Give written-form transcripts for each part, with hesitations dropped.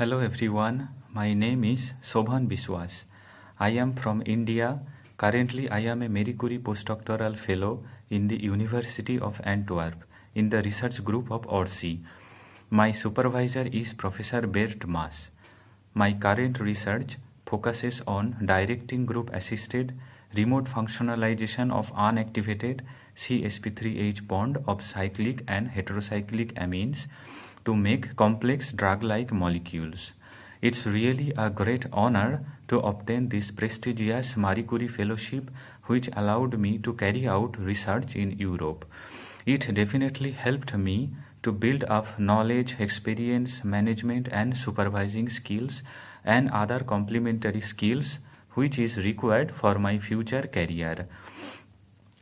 Hello everyone, my name is Shobhan Biswas. I am from India. Currently, I am a Marie Curie postdoctoral fellow in the University of Antwerp in the research group of ORSI. My supervisor is Professor Bert Maas. My current research focuses on directing group assisted remote functionalization of unactivated CsP3H bond of cyclic and heterocyclic amines to make complex drug-like molecules. It's really a great honor to obtain this prestigious Marie Curie Fellowship, which allowed me to carry out research in Europe. It definitely helped me to build up knowledge, experience, management, and supervising skills and other complementary skills which is required for my future career.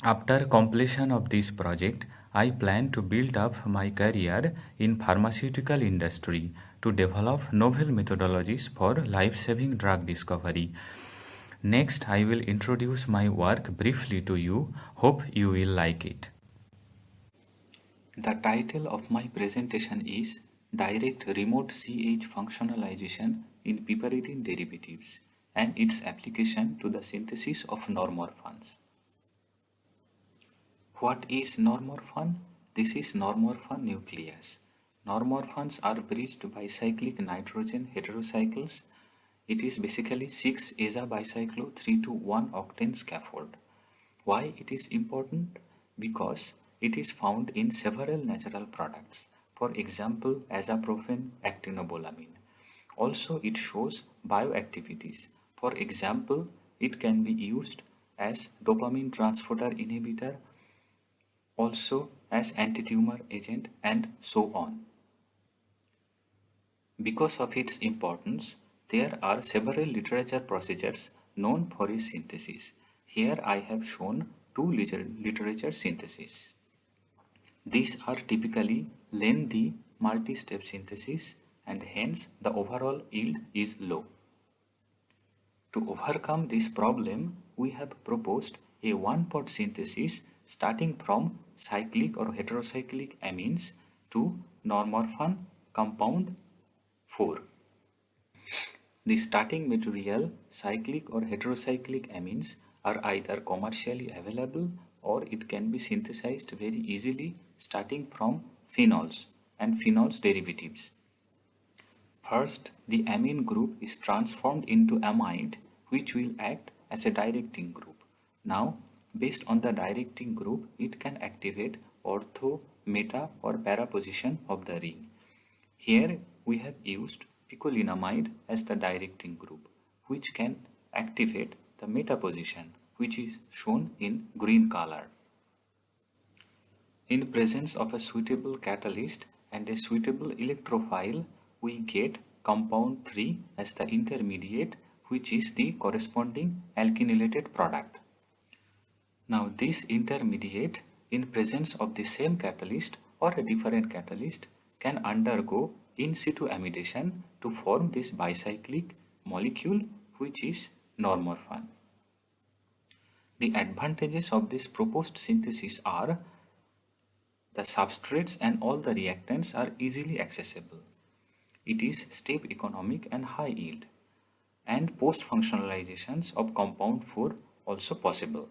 After completion of this project, I plan to build up my career in pharmaceutical industry to develop novel methodologies for life-saving drug discovery. Next, I will introduce my work briefly to you. Hope you will like it. The title of my presentation is Direct Remote CH Functionalization in Piperidine Derivatives and its application to the synthesis of normorphans. What is normorphan? This is normorphan nucleus. Normorphans are bridged bicyclic nitrogen heterocycles. It is basically 6-aza-bicyclo 3-to-1-octane scaffold. Why it is important? Because it is found in several natural products. For example, azaprofen, actinobolamine. Also, it shows bioactivities. For example, it can be used as dopamine transporter inhibitor, also as anti-tumor agent, and so on. Because of its importance, there are several literature procedures known for its synthesis. Here I have shown two literature syntheses. These are typically lengthy multi-step synthesis and hence the overall yield is low. To overcome this problem, we have proposed a one-pot synthesis starting from cyclic or heterocyclic amines to normorphan compound 4. The starting material, cyclic or heterocyclic amines, are either commercially available or it can be synthesized very easily starting from phenols and phenols derivatives. First, the amine group is transformed into amide, which will act as a directing group. Now, based on the directing group, it can activate ortho, meta or para position of the ring. Here we have used picolinamide as the directing group, which can activate the meta position, which is shown in green color. In presence of a suitable catalyst and a suitable electrophile, we get compound 3 as the intermediate, which is the corresponding alkylated product. Now this intermediate, in presence of the same catalyst or a different catalyst, can undergo in situ amidation to form this bicyclic molecule, which is normorphan. The advantages of this proposed synthesis are the substrates and all the reactants are easily accessible. It is step economic and high yield, and post-functionalizations of compound 4 also possible.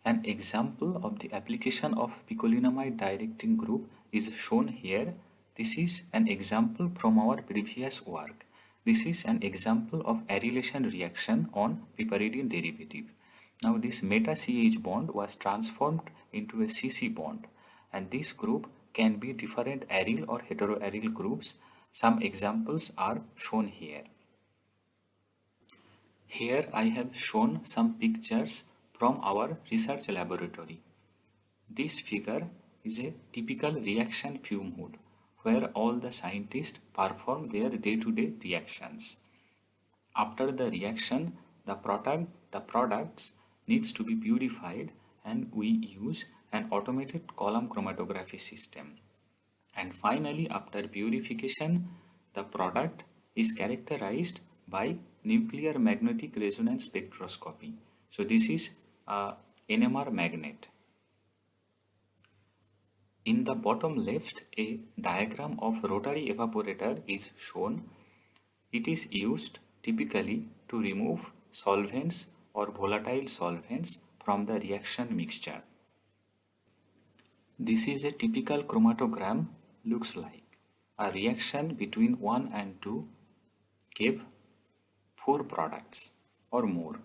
An example of the application of picolinamide directing group is shown here. This is an example from our previous work. This is an example of arylation reaction on piperidine derivative. Now this meta CH bond was transformed into a CC bond, and this group can be different aryl or heteroaryl groups. Some examples are shown here. Here I have shown some pictures from our research laboratory. This figure is a typical reaction fume hood where all the scientists perform their day-to-day reactions. After the reaction, the products needs to be purified, and we use an automated column chromatography system. And finally, after purification, the product is characterized by nuclear magnetic resonance spectroscopy. So this is a NMR magnet. In the bottom left, a diagram of rotary evaporator is shown. It is used typically to remove solvents or volatile solvents from the reaction mixture. This is a typical chromatogram looks like. A reaction between 1 and 2 gave 4 products or more.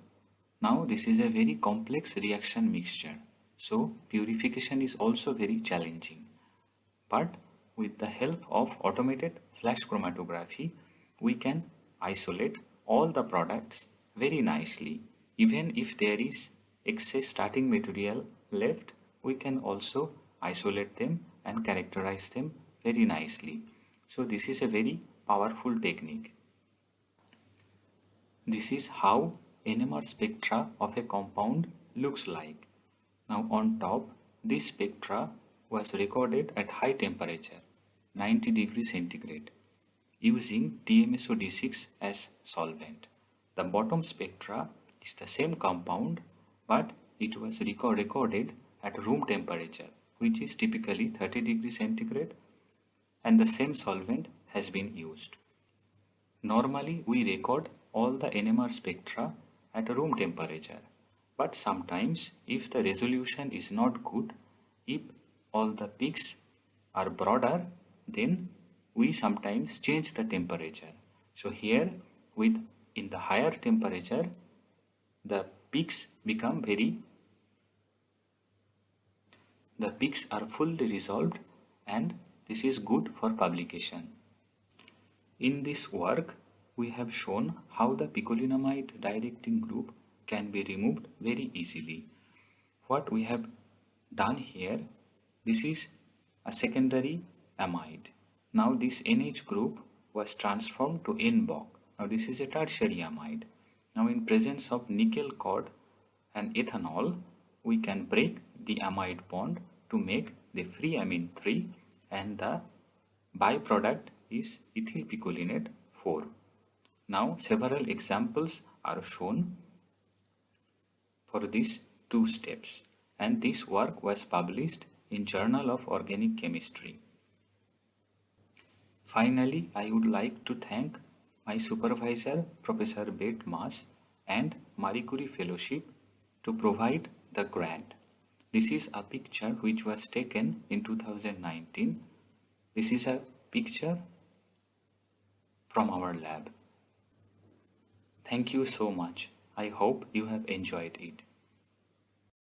Now this is a very complex reaction mixture, so purification is also very challenging. But with the help of automated flash chromatography, we can isolate all the products very nicely. Even if there is excess starting material left, we can also isolate them and characterize them very nicely. So this is a very powerful technique. This is how NMR spectra of a compound looks like. Now on top, this spectra was recorded at high temperature, 90 degrees centigrade, using DMSO-D6 as solvent. The bottom spectra is the same compound, but it was recorded at room temperature, which is typically 30 degrees centigrade, and the same solvent has been used. Normally, we record all the NMR spectra at room temperature, but sometimes if the resolution is not good, if all the peaks are broader, then we sometimes change the temperature. So here with in the higher temperature, the peaks are fully resolved, and this is good for publication. In this work, we have shown how the picolinamide directing group can be removed very easily. What we have done here, this is a secondary amide. Now this NH group was transformed to NBOC. Now this is a tertiary amide. Now in presence of nickel cord and ethanol, we can break the amide bond to make the free amine 3, and the byproduct is ethyl picolinate 4. Now several examples are shown for these two steps, and this work was published in Journal of Organic Chemistry. Finally, I would like to thank my supervisor, Professor Bette Maas, and Marie Curie Fellowship to provide the grant. This is a picture which was taken in 2019. This is a picture from our lab. Thank you so much. I hope you have enjoyed it.